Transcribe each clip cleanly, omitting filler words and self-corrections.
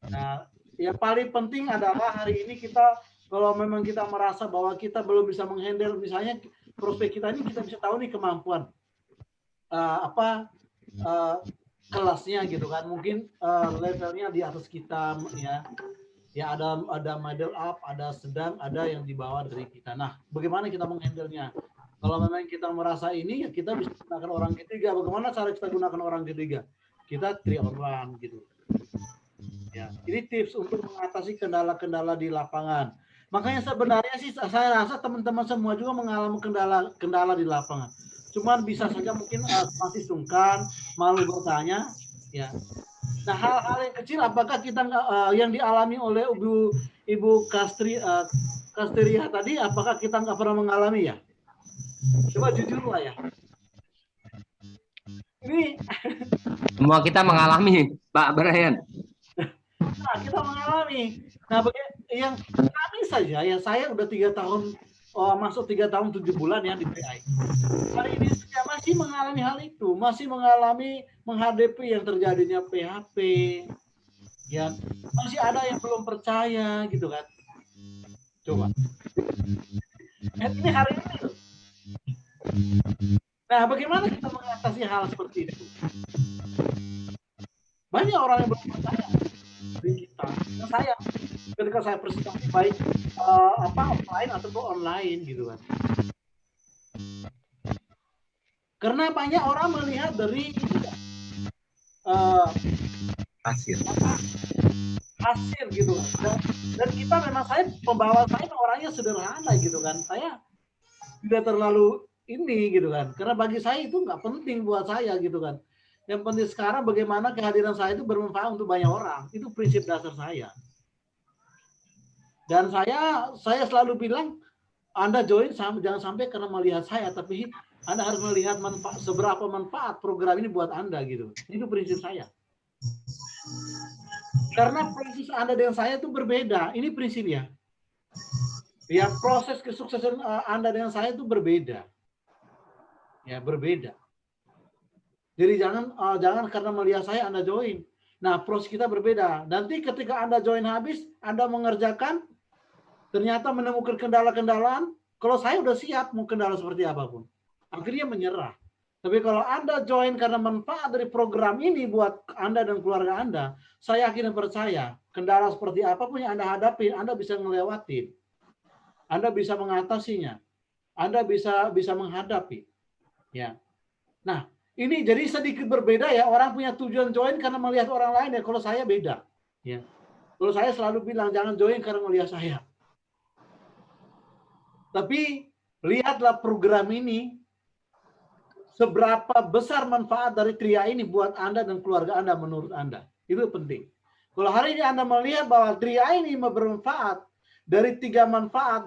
Nah, yang paling penting adalah hari ini kita kalau memang kita merasa bahwa kita belum bisa menghandle, misalnya prospek kita ini kita bisa tahu nih kemampuan apa kelasnya gitu kan, mungkin levelnya di atas kita ya. Ya ada middle up, ada sedang, ada yang di bawah dari kita. Nah, bagaimana kita menghandle-nya? Kalau memang kita merasa ini, ya kita bisa gunakan orang ketiga. Bagaimana cara kita gunakan orang ketiga? Kita 3-on-1 gitu. Ya, ini tips untuk mengatasi kendala-kendala di lapangan. Makanya sebenarnya sih saya rasa teman-teman semua juga mengalami kendala di lapangan. Cuman bisa saja mungkin masih sungkan, malu bertanya, ya. Nah, hal-hal yang kecil apakah kita yang dialami oleh Ibu Kastria tadi, apakah kita nggak pernah mengalami ya? Coba jujur lah ya. Ini Semua kita mengalami, Pak Brian. nah, kita mengalami. Nah, yang kami saja ya, saya udah 3 tahun masuk 3 tahun 7 bulan ya di PI. Hari ini saja masih mengalami hal itu, masih mengalami menghadapi yang terjadinya PHP, ya masih ada yang belum percaya gitu kan. Coba. Ini hari ini loh. Nah, bagaimana kita mengatasi hal seperti itu? Banyak orang yang belum percaya dari kita. Dan saya, ketika saya presentasi baik offline ataupun online gitu kan. Karena banyak orang melihat dari hasil hasil gitu kan. Dan kita memang pembawa saya orangnya sederhana gitu kan. Saya tidak terlalu ini gitu kan. Karena bagi saya itu nggak penting buat saya gitu kan. Yang penting sekarang bagaimana kehadiran saya itu bermanfaat untuk banyak orang. Itu prinsip dasar saya. Dan saya selalu bilang, Anda join jangan sampai karena melihat saya, tapi Anda harus melihat seberapa manfaat program ini buat Anda gitu. Itu prinsip saya. Karena proses Anda dengan saya itu berbeda. Ini prinsipnya. Ya, proses kesuksesan Anda dengan saya itu berbeda. Ya, berbeda. Jadi jangan karena melihat saya Anda join. Nah, proses kita berbeda. Nanti ketika Anda join habis, Anda mengerjakan, ternyata menemukan kendala-kendalaan, kalau saya udah siap mau kendala seperti apapun. Akhirnya menyerah. Tapi kalau Anda join karena manfaat dari program ini buat Anda dan keluarga Anda, saya yakin dan percaya, kendala seperti apapun yang Anda hadapi, Anda bisa ngelewatin. Anda bisa mengatasinya. Anda bisa menghadapi. Ya. Nah, ini jadi sedikit berbeda ya, orang punya tujuan join karena melihat orang lain ya, kalau saya beda. Ya. Kalau saya selalu bilang jangan join karena melihat saya. Tapi lihatlah program ini, seberapa besar manfaat dari Tria ini buat Anda dan keluarga Anda menurut Anda. Itu penting. Kalau hari ini Anda melihat bahwa Tria ini bermanfaat, dari tiga manfaat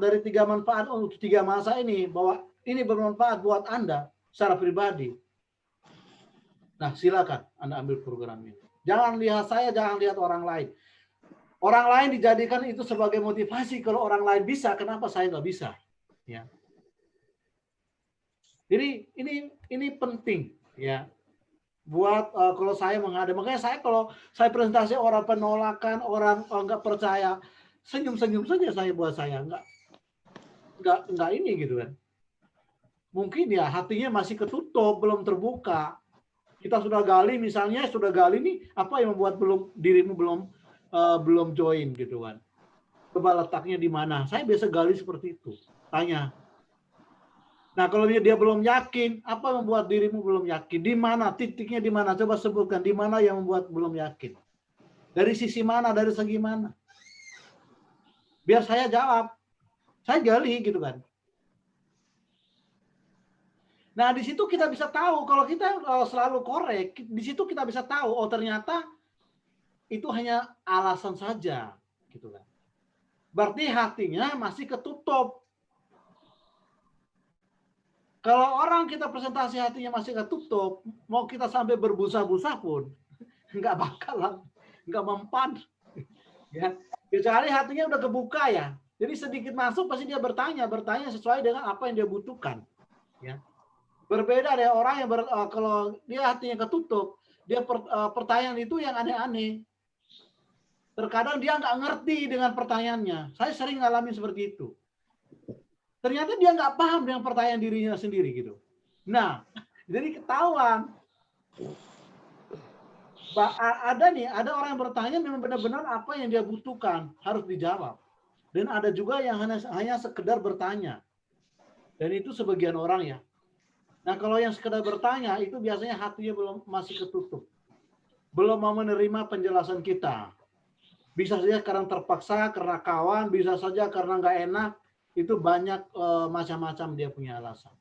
untuk 3 masa ini, bahwa ini bermanfaat buat Anda secara pribadi. Nah, silakan Anda ambil program ini. Jangan lihat saya, jangan lihat orang lain. Orang lain dijadikan itu sebagai motivasi. Kalau orang lain bisa, kenapa saya nggak bisa? Ya. Jadi ini penting ya buat kalau saya menghadapi. Makanya saya kalau saya presentasi orang penolakan, orang nggak percaya, senyum-senyum saja saya buat saya nggak ini gitu kan. Mungkin ya hatinya masih ketutup, belum terbuka. Kita sudah gali misalnya, sudah gali nih apa yang membuat dirimu belum join gitu kan. Coba letaknya di mana? Saya biasa gali seperti itu. Tanya. Nah, kalau dia belum yakin, apa yang membuat dirimu belum yakin? Di mana? Titiknya di mana? Coba sebutkan di mana yang membuat belum yakin. Dari sisi mana? Dari segi mana? Biar saya jawab. Saya gali gitu kan. Nah, di situ kita bisa tahu kalau kita selalu korek, di situ kita bisa tahu oh ternyata itu hanya alasan saja gitu kan. Berarti hatinya masih ketutup. Kalau orang kita presentasi hatinya masih ketutup, mau kita sampai berbusa-busa pun nggak bakalan, nggak mempan. Ya, kecuali hatinya udah kebuka ya. Jadi sedikit masuk pasti dia bertanya sesuai dengan apa yang dia butuhkan. Ya. Berbeda dari orang yang kalau dia hatinya ketutup, dia pertanyaan itu yang aneh-aneh. Terkadang dia nggak ngerti dengan pertanyaannya. Saya sering ngalamin seperti itu. Ternyata dia nggak paham dengan pertanyaan dirinya sendiri gitu. Nah, jadi ketahuan. Ada orang yang bertanya memang benar-benar apa yang dia butuhkan harus dijawab. Dan ada juga yang hanya sekedar bertanya. Dan itu sebagian orang ya. Nah, kalau yang sekedar bertanya itu biasanya hatinya masih ketutup. Belum mau menerima penjelasan kita. Bisa saja karena terpaksa, karena kawan, bisa saja karena nggak enak. Itu banyak macam-macam dia punya alasan.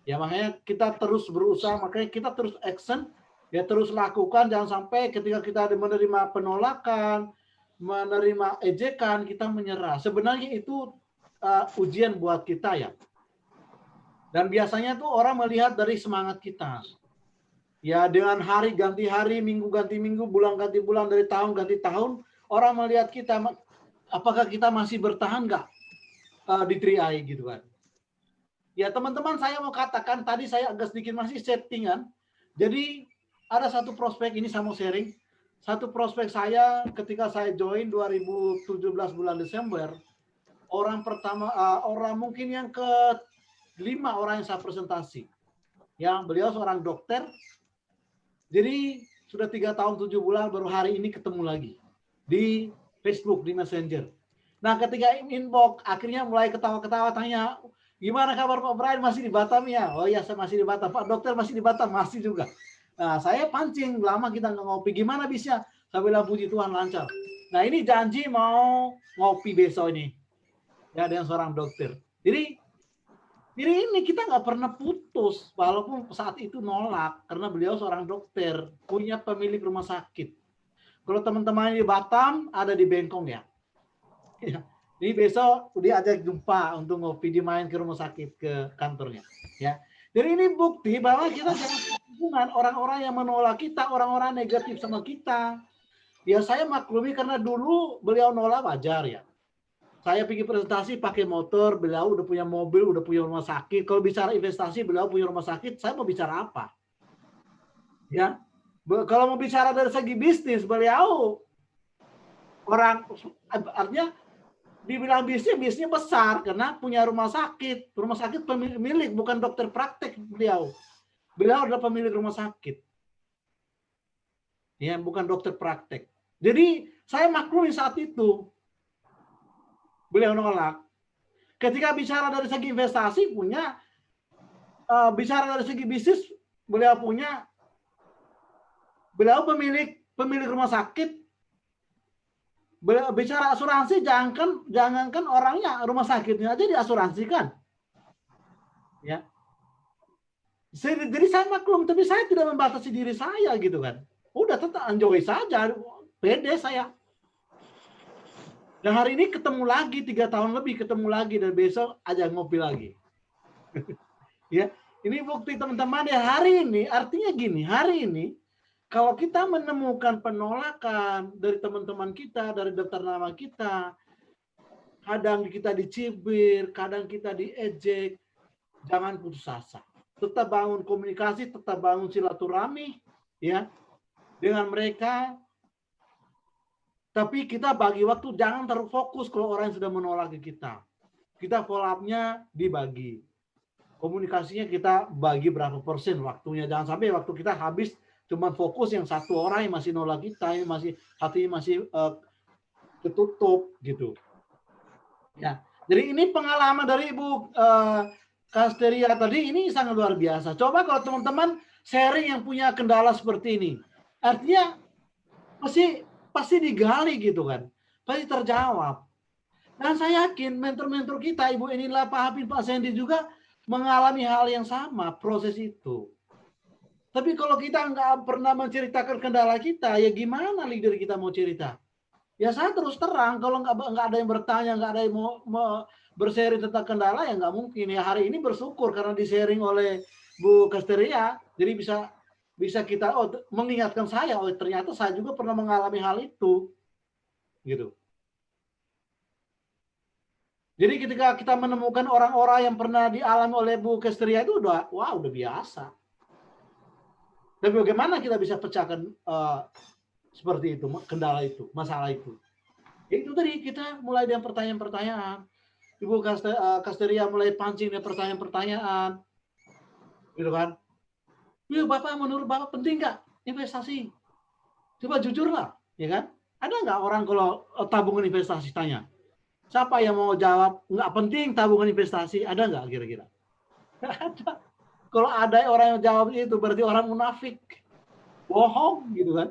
Ya makanya kita terus berusaha, makanya kita terus action, ya terus lakukan. Jangan sampai ketika kita menerima penolakan, menerima ejekan, kita menyerah. Sebenarnya itu ujian buat kita ya. Dan biasanya tuh orang melihat dari semangat kita. Ya dengan hari ganti hari, minggu ganti minggu, bulan ganti bulan, dari tahun ganti tahun, orang melihat kita, apakah kita masih bertahan nggak di 3i gitu kan. Ya teman-teman, saya mau katakan tadi saya agak sedikit masih settingan. Jadi ada satu prospek, ini saya mau sharing. Satu prospek saya ketika saya join 2017 bulan Desember, orang pertama, orang mungkin yang ke-5 orang yang saya presentasi. Ya, beliau seorang dokter. Jadi sudah 3 tahun 7 bulan baru hari ini ketemu lagi di Facebook, di Messenger. Nah, ketika inbox akhirnya mulai ketawa-ketawa, tanya, gimana kabar Pak Brian, masih di Batam ya? Oh iya, saya masih di Batam. Pak dokter masih di Batam? Masih juga. Nah, saya pancing, lama kita nggak ngopi. Gimana bisa? Saya bilang puji Tuhan lancar. Nah, ini janji mau ngopi besok ini. Ya, dengan seorang dokter. Jadi ini kita nggak pernah putus, walaupun saat itu nolak, karena beliau seorang dokter, punya pemilik rumah sakit. Kalau teman-teman di Batam, ada di Bengkong ya. Jadi besok dia ajak jumpa untuk ngopi, dia main ke rumah sakit, ke kantornya. Ya. Jadi ini bukti bahwa kita jangan hubungan orang-orang yang menolak kita, orang-orang negatif sama kita. Ya saya maklumi karena dulu beliau nolak wajar ya. Saya pergi presentasi pakai motor, beliau udah punya mobil, udah punya rumah sakit. Kalau bicara investasi, beliau punya rumah sakit, saya mau bicara apa? Ya, kalau mau bicara dari segi bisnis, beliau orang, artinya dibilang bisnisnya besar karena punya rumah sakit pemilik, bukan dokter praktek beliau. Beliau adalah pemilik rumah sakit. Ya, bukan dokter praktek. Jadi saya maklumi saat itu beliau nolak. Ketika bicara dari segi investasi punya, bicara dari segi bisnis beliau punya, beliau pemilik rumah sakit. Beliau bicara asuransi, jangankan orangnya, rumah sakitnya aja diasuransikan. Ya. Jadi saya maklum, tapi saya tidak membatasi diri saya gitu kan. Udah tetap enjoy saja, pede saya. Dan hari ini ketemu lagi, 3 tahun lebih ketemu lagi, dan besok aja ngopi lagi. Ya, ini bukti teman-teman ya, hari ini, artinya gini, hari ini kalau kita menemukan penolakan dari teman-teman kita, dari daftar nama kita, kadang kita dicibir, kadang kita diejek, jangan putus asa. Tetap bangun komunikasi, tetap bangun silaturahmi, ya, dengan mereka. Tapi kita bagi waktu, jangan terlalu fokus kalau orang yang sudah menolak kita. Kita follow up-nya dibagi. Komunikasinya kita bagi berapa persen waktunya. Jangan sampai waktu kita habis cuma fokus yang satu orang yang masih nolak kita, yang masih hatinya masih ketutup gitu. Ya, jadi ini pengalaman dari Ibu Kasteria tadi, ini sangat luar biasa. Coba kalau teman-teman sharing yang punya kendala seperti ini, artinya pasti digali gitu kan, pasti terjawab. Dan saya yakin mentor-mentor kita, Ibu Enila, Pak Hafid, Pak Sandy juga mengalami hal yang sama, proses itu. Tapi kalau kita nggak pernah menceritakan kendala kita, ya gimana leader kita mau cerita? Ya saya terus terang, kalau nggak ada yang bertanya, nggak ada yang mau bersharing tentang kendala, ya nggak mungkin. Ya hari ini bersyukur karena di-sharing oleh Bu Kasteria, jadi bisa kita mengingatkan saya, ternyata saya juga pernah mengalami hal itu, gitu. Jadi ketika kita menemukan orang-orang yang pernah dialami oleh Bu Kasteria itu udah biasa. Tapi bagaimana kita bisa pecahkan seperti itu, kendala itu, masalah itu. Itu tadi kita mulai dengan pertanyaan-pertanyaan. Ibu Kasteria mulai pancing dengan pertanyaan-pertanyaan, gitu kan? Ya, Bapak, menurut Bapak penting nggak investasi? Coba jujurlah, ya kan? Ada nggak orang kalau tabungan investasi tanya? Siapa yang mau jawab nggak penting tabungan investasi? Ada nggak kira-kira? Nggak ada. Kalau ada orang yang jawab itu berarti orang munafik, bohong, gitu kan?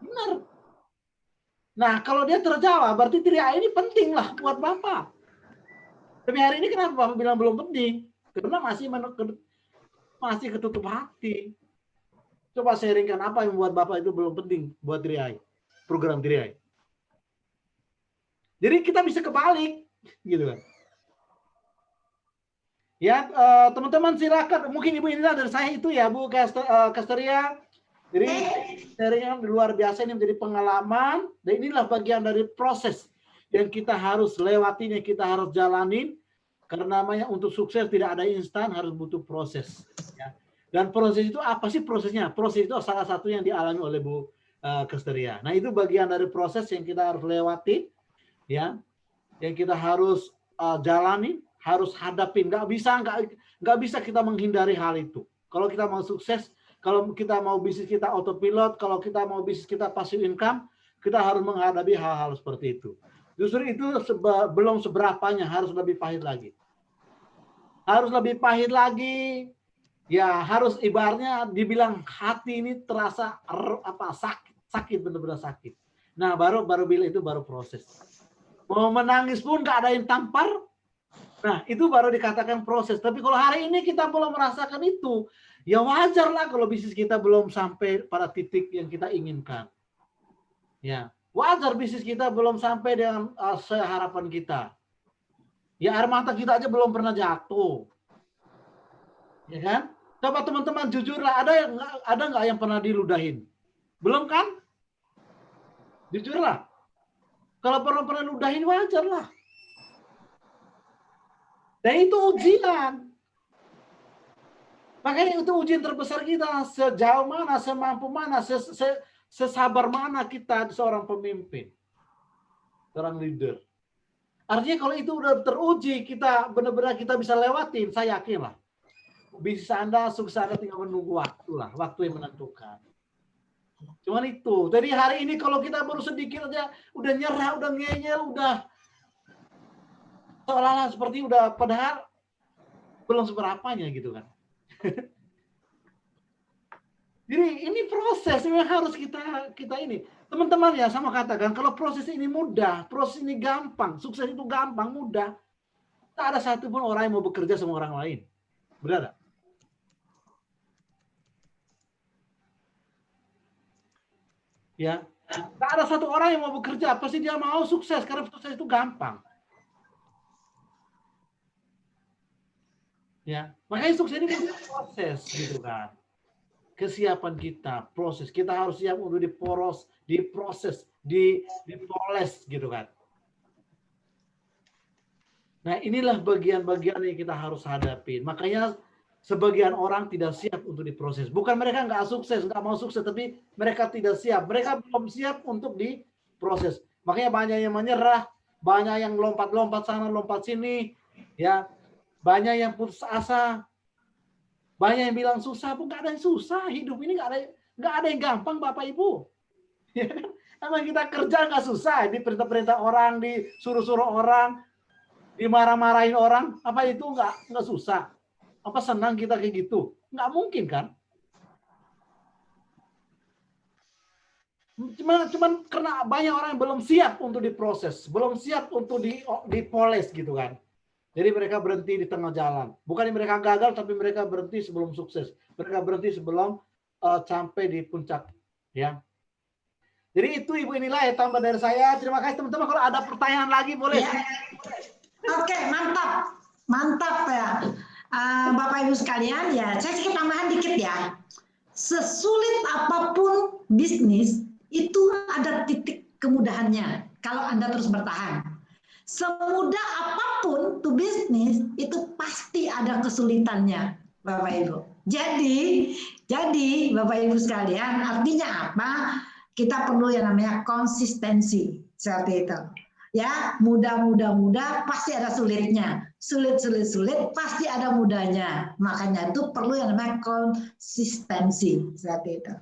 Benar. Nah, kalau dia terjawab, berarti 3A ini penting lah buat Bapak. Tapi hari ini kenapa Bapak bilang belum penting? Karena masih ketutup hati. Coba sharingkan apa yang membuat Bapak itu belum penting buat 3A, program 3A. Jadi kita bisa kebalik, gitu kan? Ya, teman-teman silakan. Mungkin Ibu inilah dari saya itu ya, Bu Kasteria. Jadi sharingnya luar biasa, ini menjadi pengalaman. Dan inilah bagian dari proses yang kita harus lewatin, yang kita harus jalanin. Karena namanya untuk sukses tidak ada instan, harus butuh proses. Ya. Dan proses itu apa sih prosesnya? Proses itu salah satu yang dialami oleh Bu Kasteria. Nah, itu bagian dari proses yang kita harus lewatin, ya, yang kita harus jalanin, harus hadapin. Nggak bisa kita menghindari hal itu. Kalau kita mau sukses, kalau kita mau bisnis kita autopilot, kalau kita mau bisnis kita passive income, kita harus menghadapi hal-hal seperti itu. Justru itu belum seberapanya, harus lebih pahit lagi. Harus lebih pahit lagi. Ya, harus ibaratnya dibilang hati ini terasa sakit, benar-benar sakit. Nah, baru bila itu baru proses. Mau menangis pun nggak ada yang tampar. Nah, itu baru dikatakan proses. Tapi kalau hari ini kita belum merasakan itu, ya wajar lah kalau bisnis kita belum sampai pada titik yang kita inginkan. Ya, wajar bisnis kita belum sampai dengan harapan kita. Ya, air mata kita aja belum pernah jatuh. Ya kan? Coba teman-teman jujurlah, ada nggak yang pernah diludahin? Belum kan? Jujurlah. Kalau pernah ludahin wajar lah. Dan itu ujian. Makanya itu ujian terbesar kita. Sejauh mana, semampu mana, sesabar mana kita seorang pemimpin. Seorang leader. Artinya kalau itu udah teruji, kita benar-benar kita bisa lewatin, saya yakin lah. Bisa Anda, sukses Anda tinggal menunggu waktu lah. Waktu yang menentukan. Cuman itu. Jadi hari ini kalau kita baru sedikit aja, udah nyerah, udah ngeyel, udah seolah-olah seperti udah, padahal belum seberapanya gitu kan. Jadi ini proses yang harus kita ini. Teman-teman ya, sama katakan kalau proses ini mudah, proses ini gampang, sukses itu gampang, mudah. Tak ada satupun orang yang mau bekerja sama orang lain. Benar? Ya, tak ada satu orang yang mau bekerja, pasti dia mau sukses karena sukses itu gampang. Ya, makanya sukses ini kan proses gitu kan. Kesiapan kita, proses. Kita harus siap untuk diproses, dipoles gitu kan. Nah, inilah bagian-bagian yang kita harus hadapi. Makanya sebagian orang tidak siap untuk diproses. Bukan mereka nggak sukses, nggak mau sukses, tapi mereka tidak siap. Mereka belum siap untuk diproses. Makanya banyak yang menyerah, banyak yang lompat-lompat sana, lompat sini, ya. Banyak yang putus asa, banyak yang bilang susah, pun nggak ada yang susah. Hidup ini nggak ada yang gampang, Bapak Ibu. Emang kita kerja nggak susah, diperintah-perintah orang, disuruh-suruh orang, dimarah-marahin orang, apa itu nggak susah? Apa senang kita kayak gitu? Nggak mungkin kan? Cuman karena banyak orang yang belum siap untuk diproses, belum siap untuk dipoles gitu kan. Jadi mereka berhenti di tengah jalan. Bukan mereka gagal, tapi mereka berhenti sebelum sukses. Mereka berhenti sebelum sampai di puncak. Ya. Jadi itu Ibu inilah ya tambah dari saya. Terima kasih teman-teman. Kalau ada pertanyaan lagi boleh. Ya. Oke, mantap. Mantap ya. Bapak Ibu sekalian, ya saya sedikit tambahan dikit ya. Sesulit apapun bisnis, itu ada titik kemudahannya kalau Anda terus bertahan. Semudah apapun tuh bisnis, itu pasti ada kesulitannya, Bapak Ibu. Jadi, Jadi Bapak Ibu sekalian, artinya apa? Kita perlu yang namanya konsistensi seperti itu. Ya, mudah pasti ada sulitnya. Sulit pasti ada mudahnya. Makanya itu perlu yang namanya konsistensi seperti itu.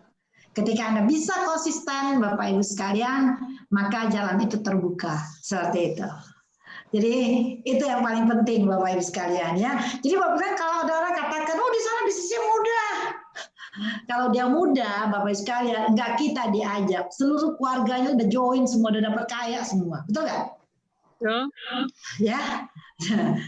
Ketika Anda bisa konsisten, Bapak Ibu sekalian, maka jalan itu terbuka seperti itu. Jadi itu yang paling penting Bapak Ibu sekalian ya. Jadi Bapak Ibu kalau ada orang katakan, oh di sana bisnisnya mudah. Kalau dia mudah, Bapak Ibu sekalian, enggak kita diajak. Seluruh keluarganya udah join semua, udah dapat kaya semua. Betul nggak? Ya. Ya.